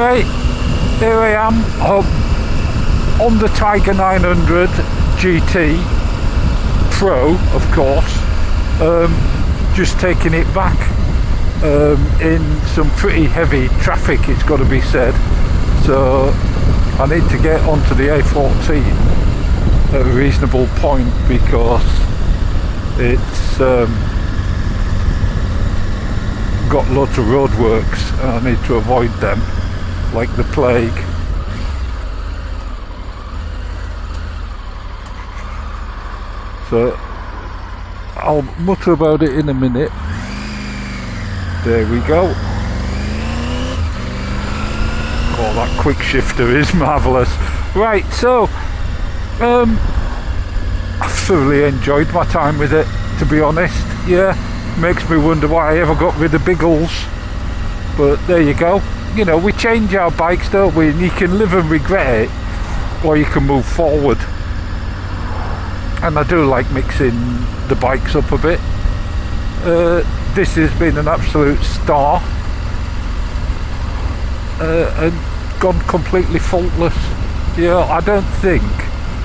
anyway, here I am on the Tiger 900 GT Pro, of course, just taking it back in some pretty heavy traffic, it's got to be said. So I need to get onto the A14 at a reasonable point because it's got lots of roadworks and I need to avoid them like the plague. So I'll mutter about it in a minute. There we go. Oh, that quick shifter is marvellous. Right, so I've thoroughly enjoyed my time with it, to be honest. Yeah, makes me wonder why I ever got rid of Biggles. But there you go. You know, we change our bikes, don't we? And you can live and regret it, or you can move forward. And I do like mixing the bikes up a bit. This has been an absolute star. And gone completely faultless. Yeah, I don't think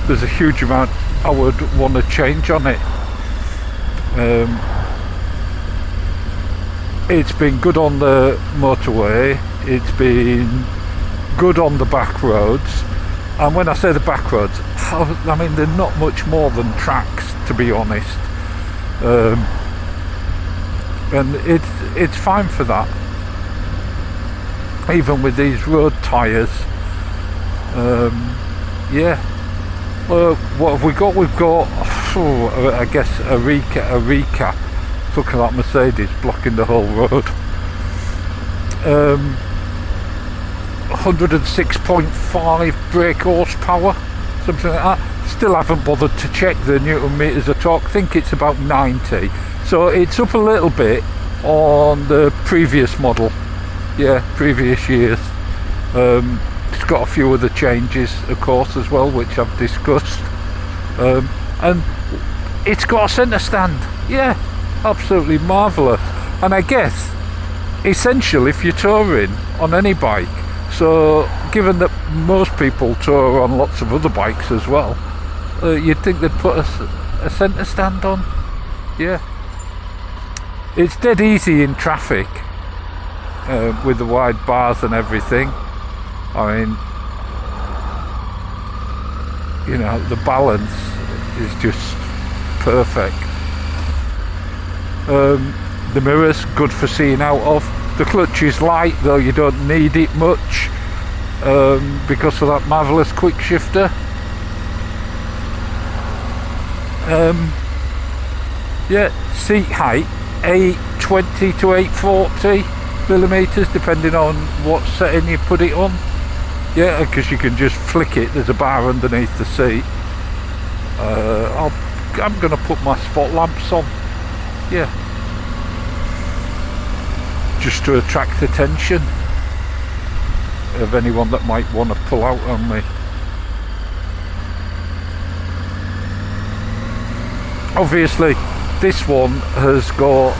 there's a huge amount I would want to change on it. It's been good on the motorway, it's been good on the back roads, and when I say the back roads, I mean they're not much more than tracks, to be honest, and it's fine for that, even with these road tyres. Yeah, what have we got? We've got, I guess, a Rika. Look at that Mercedes blocking the whole road. 106.5 brake horsepower, something like that. Still haven't bothered to check the Newton meters of torque. Think it's about 90. So it's up a little bit on the previous model. Yeah, previous years. It's got a few other changes, of course, as well, which I've discussed. And it's got a centre stand. Yeah, absolutely marvellous. And I guess, essential if you're touring on any bike. So, given that most people tour on lots of other bikes as well, you'd think they'd put a centre stand on. Yeah. It's dead easy in traffic, with the wide bars and everything. I mean, you know, the balance is just perfect. The mirrors, good for seeing out of. The clutch is light, though you don't need it much, because of that marvellous quick shifter. Yeah, seat height, 820 to 840 millimeters, depending on what setting you put it on. Yeah, because you can just flick it, there's a bar underneath the seat. I'm going to put my spot lamps on. Yeah, just to attract attention of anyone that might want to pull out on me. Obviously this one has got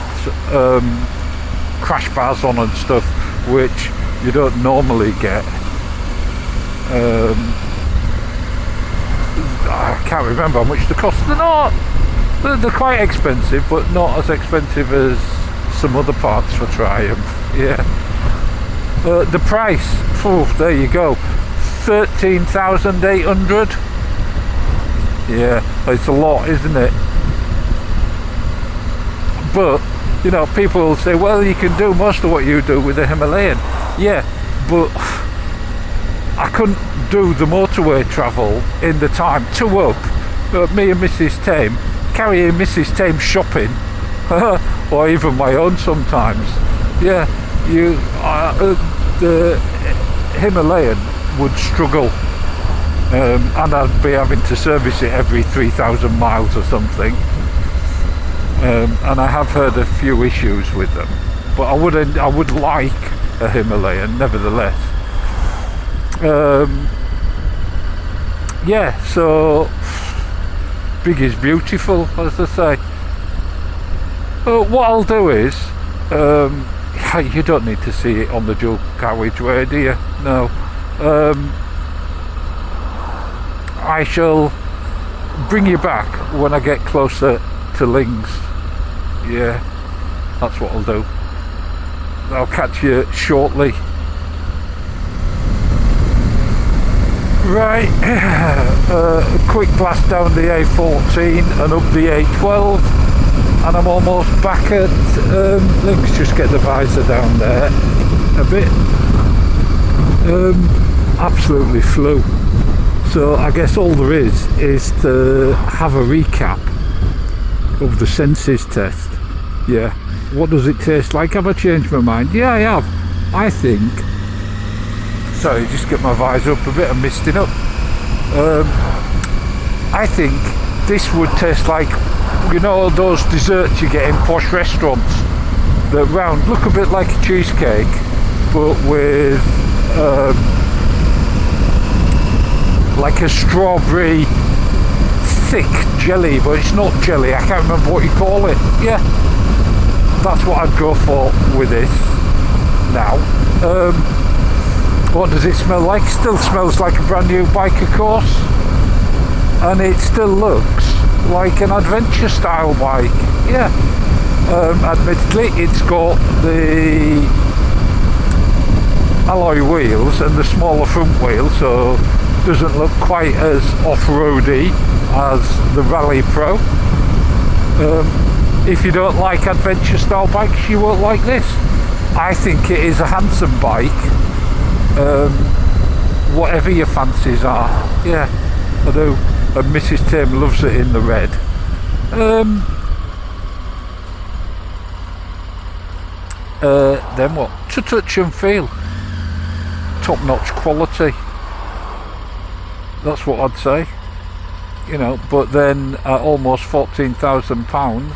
crash bars on and stuff, which you don't normally get. I can't remember how much they cost. They're quite expensive, but not as expensive as some other parts for Triumph. Yeah. The price, there you go, 13,800. Yeah, it's a lot, isn't it? But you know, people will say, well, you can do most of what you do with a Himalayan. Yeah, but I couldn't do the motorway travel in the time to up. Me and Mrs. Tame, carrying Mrs. Tame shopping, or even my own sometimes. Yeah, the Himalayan would struggle, and I'd be having to service it every 3,000 miles or something. And I have heard a few issues with them, but I would like a Himalayan nevertheless. Yeah, so big is beautiful, as I say. What I'll do is, You don't need to see it on the dual carriageway, do you? No. I shall bring you back when I get closer to Lings. Yeah, that's what I'll do. I'll catch you shortly. Right, a quick blast down the A14 and up the A12, and I'm almost back at Lings. Just get the visor down there a bit. Absolutely flew. So I guess all there is to have a recap of the senses test. Yeah, what does it taste like? Have I changed my mind? Yeah, I have. I think, sorry, just get my visor up a bit, I'm misting up. I think this would taste like, you know, those desserts you get in posh restaurants that round, look a bit like a cheesecake, but with like a strawberry thick jelly, but it's not jelly, I can't remember what you call it. Yeah, that's what I'd go for with this now. What does it smell like? Still smells like a brand new bike, of course, and it still looks like an adventure style bike. Yeah, admittedly it's got the alloy wheels and the smaller front wheel, so doesn't look quite as off-roady as the Rally Pro. If you don't like adventure style bikes, you won't like this. I think it is a handsome bike, whatever your fancies are. Yeah, I do. And Mrs. TM loves it in the red. Then what? To touch and feel, top-notch quality. That's what I'd say, you know, but then at almost £14,000,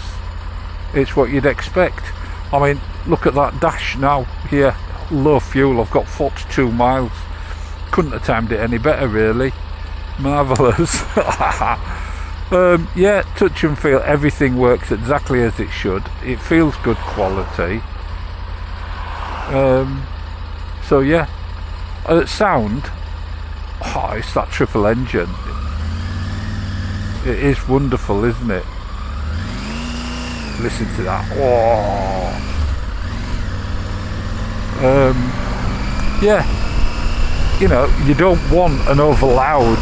it's what you'd expect. I mean, look at that dash now here, low fuel, I've got 42 miles. Couldn't have timed it any better, really. Marvellous. Yeah, touch and feel, everything works exactly as it should. It feels good quality. So yeah, sound. Oh, it's that triple engine. It is wonderful, isn't it? Listen to that. Oh. Yeah, you know, you don't want an over loud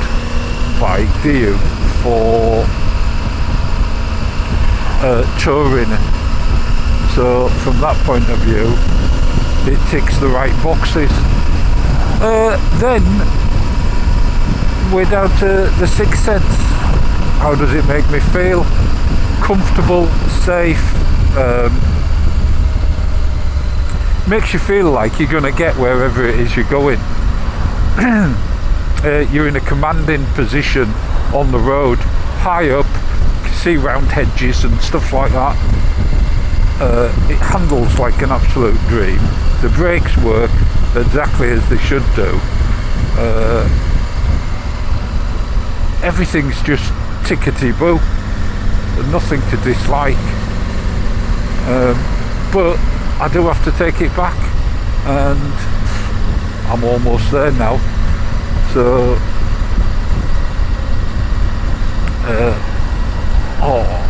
bike, do you, for touring? So from that point of view, it ticks the right boxes. Then we're down to the sixth sense. How does it make me feel? Comfortable, safe, makes you feel like you're going to get wherever it is you're going. You're in a commanding position on the road, high up, you can see round hedges and stuff like that. It handles like an absolute dream. The brakes work exactly as they should do. Everything's just tickety-boo, nothing to dislike, but I do have to take it back, and I'm almost there now. So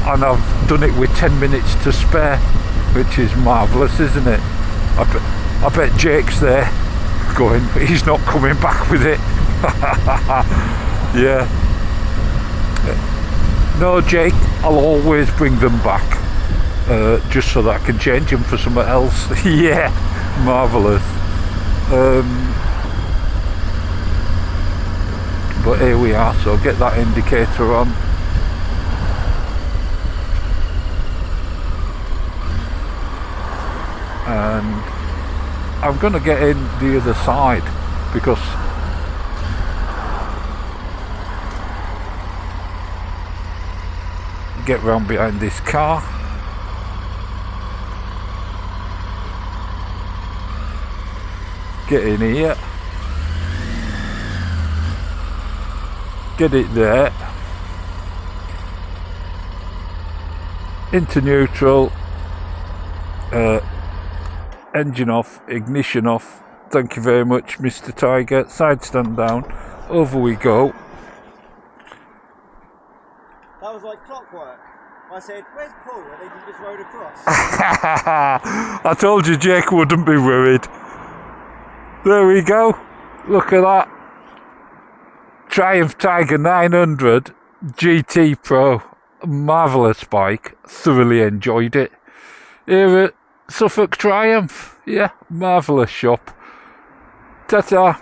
and I've done it with 10 minutes to spare, which is marvellous, isn't it? I bet Jake's there going, he's not coming back with it. Yeah. No, Jake, I'll always bring them back, just so that I can change them for something else. Yeah, marvellous. But here we are, so get that indicator on. And I'm going to get in the other side, because get round behind this car. Get in here. Get it there. Into neutral. engine off, ignition off. Thank you very much, Mr. Tiger. Side stand down. Over we go. That was like clockwork. I said, where's Paul? And then he just rode across. I told you Jake wouldn't be worried. There we go. Look at that. Triumph Tiger 900 GT Pro. Marvellous bike. Thoroughly enjoyed it. Here at Suffolk Triumph. Yeah, marvellous shop. Ta-ta.